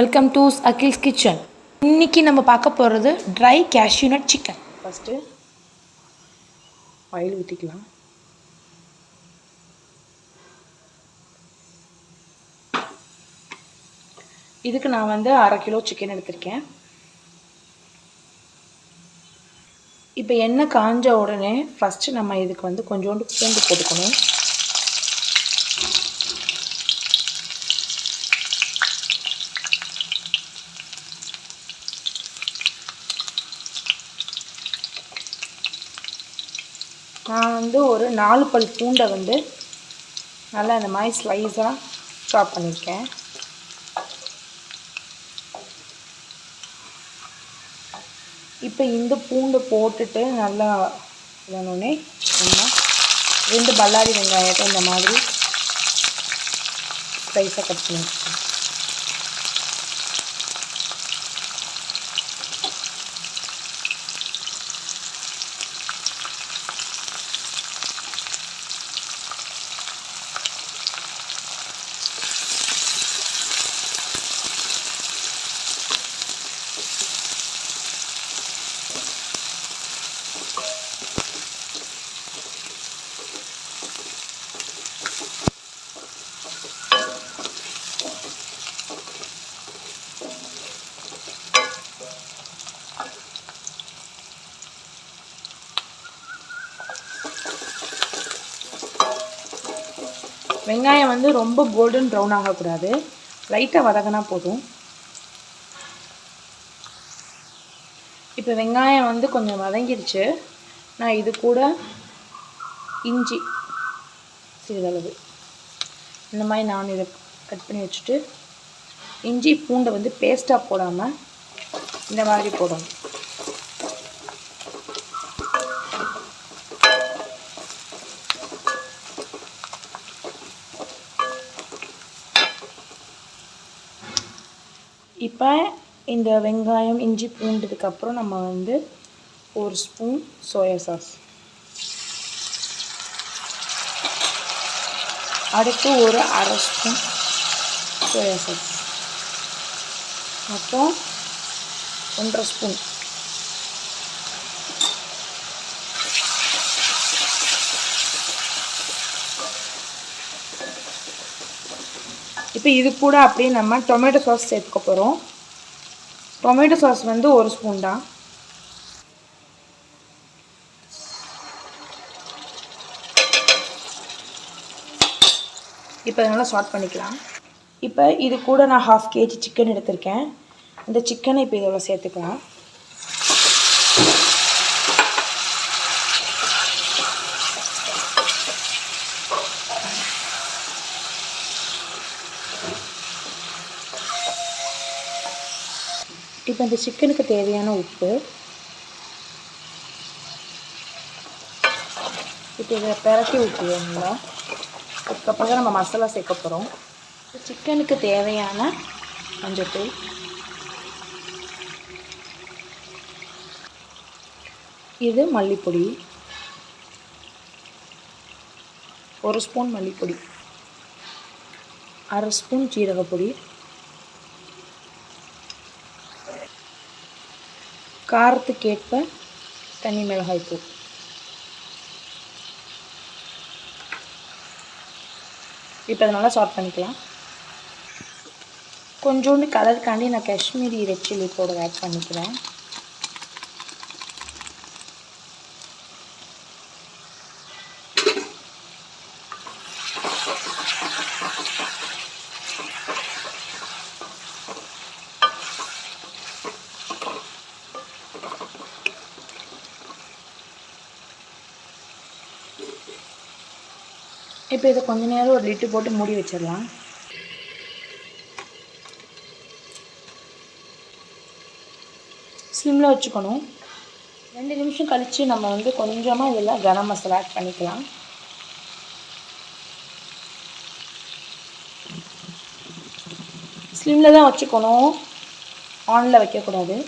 Welcome to அகில்ஸ் kitchen. இன்றைக்கி நம்ம பார்க்க போகிறது try cashew nut chicken. First oil ஊற்றிக்கலாம். இதுக்கு நான் 1/2 கிலோ சிக்கன் எடுத்திருக்கேன். இப்போ எண்ணெய் காஞ்ச உடனே ஃபஸ்ட்டு நம்ம இதுக்கு கொஞ்சோண்டு பூண்டு போட்டுக்கணும். நான் ஒரு 4 பல் பூண்டை நல்லா இந்த மாதிரி ஸ்லைஸாக சாப் பண்ணியிருக்கேன். இப்போ இந்த பூண்டை போட்டுட்டு நல்லா இதனோடனே நம்ம 2 பல்லாரி வெங்காயத்தை இந்த மாதிரி ஸ்லைஸாக கட் பண்ணி வச்சுக்கோங்க. வெங்காயம் ரொம்ப கோல்டன் ப்ரௌன் ஆகக்கூடாது, லைட்டாக வதங்கினா போதும். இப்போ வெங்காயம் கொஞ்சம் வதங்கிடுச்சு. நான் இது கூட இஞ்சி சிறிதளவு இந்த மாதிரி நான் இதை கட் பண்ணி வச்சுட்டு, இஞ்சி பூண்டை பேஸ்ட்டாக போடாமல் இந்த மாதிரி போடணும். இப்போ இந்த வெங்காயம் இஞ்சி பூண்டதுக்கப்புறம் நம்ம 1 ஸ்பூன் சோயா சாஸ், அடுத்து 1/2 ஸ்பூன் சோயா சாஸ், மொத்தம் 1/2 ஸ்பூன். இப்போ இது கூட அப்படியே நம்ம டொமேட்டோ சாஸ் சேர்த்துக்க போகிறோம். டொமேட்டோ சாஸ் 1 ஸ்பூன் தான். இப்போ நல்லா சாட் பண்ணிக்கலாம். இப்போ இது கூட நான் 1/2 kg சிக்கன் எடுத்திருக்கேன். இந்த சிக்கனை இப்போ இதோட சேர்த்துக்கலாம். இப்போ இந்த சிக்கனுக்கு தேவையான உப்பு, இப்போ இதை பெரட்டி ஊற்றுவோங்களா. அதுக்கப்புறம் தான் நம்ம மசாலா சேர்க்க போகிறோம். சிக்கனுக்கு தேவையான மஞ்சள்தூள், இது மல்லிப்பொடி 1 ஸ்பூன் மல்லிப்பொடி, 1/2 ஸ்பூன் ஜீரகப்பொடி, காரத்துக்கேற்ப தனி மிளகாய்த்தூள். இப்போ அதை நல்லா சாட் பண்ணிக்கலாம். கொஞ்சோண்டு கலருக்காண்டி நான் Kashmiri red chilli powder add பண்ணிக்கிறேன். இப்போ இதை கொஞ்ச நேரம் ஒரு லிட்டு போட்டு மூடி வச்சிடலாம். ஸ்லிம்மில் வச்சுக்கணும். 2 நிமிஷம் கழித்து நம்ம கொஞ்சமாக இதில் கரம் மசாலா ஆட் பண்ணிக்கலாம். ஸ்லிம்மில் தான் வச்சுக்கணும், ஆனில் வைக்கக்கூடாது.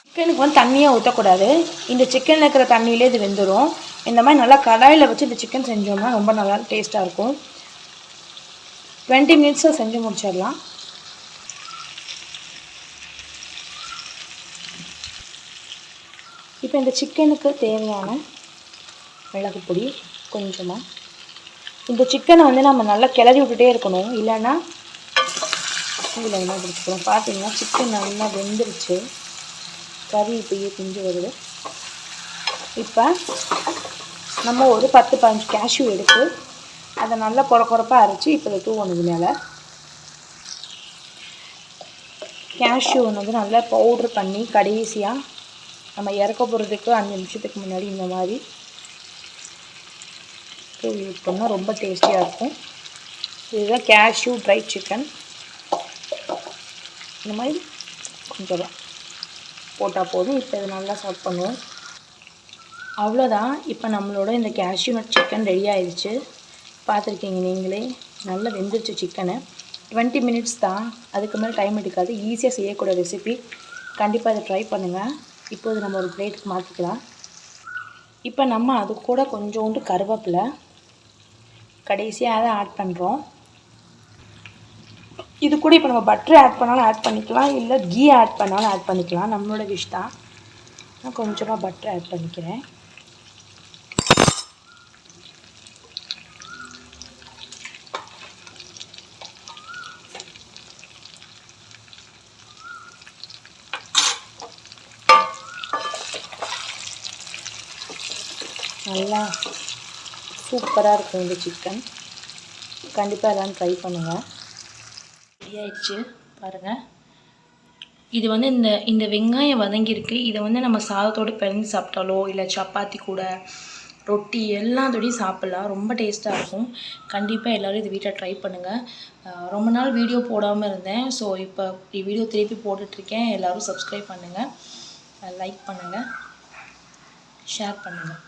சிக்கனுக்கு தண்ணியாக ஊற்றக்கூடாது. இந்த சிக்கனில் இருக்கிற தண்ணியிலே இது வெந்துடும். இந்த மாதிரி நல்லா கடாயில் வச்சு இந்த சிக்கன் செஞ்சோம்னா ரொம்ப நல்லா டேஸ்ட்டாக இருக்கும். 20 மினிட்ஸில் செஞ்சு முடிச்சிடலாம். இப்போ இந்த சிக்கனுக்கு தேவையான மிளகு பொடி கொஞ்சமாக. இந்த சிக்கனை வந்து நம்ம நல்லா கிளறி விட்டுட்டே இருக்கணும், இல்லைன்னா இதில் என்ன பிடிச்சிக்கணும். பார்த்தீங்கன்னா சிக்கன் நல்லா வெந்துருச்சு, கறி இப்படியே பிஞ்சு வருது. இப்போ நம்ம ஒரு 10-15 கேஷ்யூ எடுத்து அதை நல்லா குறப்பாக அரைச்சி இப்போ இதை தூவணும். மேலே கேஷ்யூ வந்து நல்லா பவுட்ரு பண்ணி கடைசியாக நம்ம இறக்க போகிறதுக்கு 5 நிமிஷத்துக்கு முன்னாடி இந்த மாதிரி தூவி விட்டோம்னா ரொம்ப டேஸ்டியாக இருக்கும். இதுதான் கேஷ்யூ ட்ரை சிக்கன். இந்த மாதிரி கொஞ்சம் போட்டால் போதும். இப்போ இதை நல்லா சாட் பண்ணுவோம். அவ்வளோதான். இப்போ நம்மளோட இந்த கேஷ்யூ நட் சிக்கன் ரெடி ஆயிடுச்சு. பார்த்துருக்கீங்க நீங்களே, நல்லா வெந்துருச்சு சிக்கனு. 20 மினிட்ஸ் தான், அதுக்கு மேலே டைம் எடுக்காது. ஈஸியாக செய்யக்கூடிய ரெசிபி. கண்டிப்பாக இதை ட்ரை பண்ணுங்கள். இப்போது நம்ம ஒரு பிளேட்டுக்கு மாற்றிக்கலாம். இப்போ நம்ம அது கூட கொஞ்சோண்டு கருவேப்பிலை கடைசியாக அதை ஆட் பண்ணுறோம். இது கூட இப்போ நம்ம பட்டர் ஆட் பண்ணாலும் ஆட் பண்ணிக்கலாம், இல்லை கீ ஆட் பண்ணாலும் ஆட் பண்ணிக்கலாம், நம்மளோட விஷ் தான். நான் கொஞ்சமாக பட்டர் ஆட் பண்ணிக்கிறேன். நல்லா சூப்பராக இருக்கும் இந்த சிக்கன். கண்டிப்பாக எல்லாம் ட்ரை பண்ணுங்கள். ரெடி ஆயிடுச்சு பாருங்கள். இது வந்து இந்த வெங்காயம் வதங்கியிருக்கு. இதை வந்து நம்ம சாதத்தோடு பிறந்து சாப்பிட்டாலோ இல்லை சப்பாத்தி கூட ரொட்டி எல்லாத்தோடையும் சாப்பிட்லாம். ரொம்ப டேஸ்ட்டாக இருக்கும். கண்டிப்பாக எல்லோரும் இது வீட்டில் ட்ரை பண்ணுங்கள். ரொம்ப நாள் வீடியோ போடாமல் இருந்தேன். ஸோ இப்போ வீடியோ திருப்பி போட்டுட்ருக்கேன். எல்லோரும் சப்ஸ்கிரைப் பண்ணுங்கள், லைக் பண்ணுங்கள், ஷேர் பண்ணுங்கள்.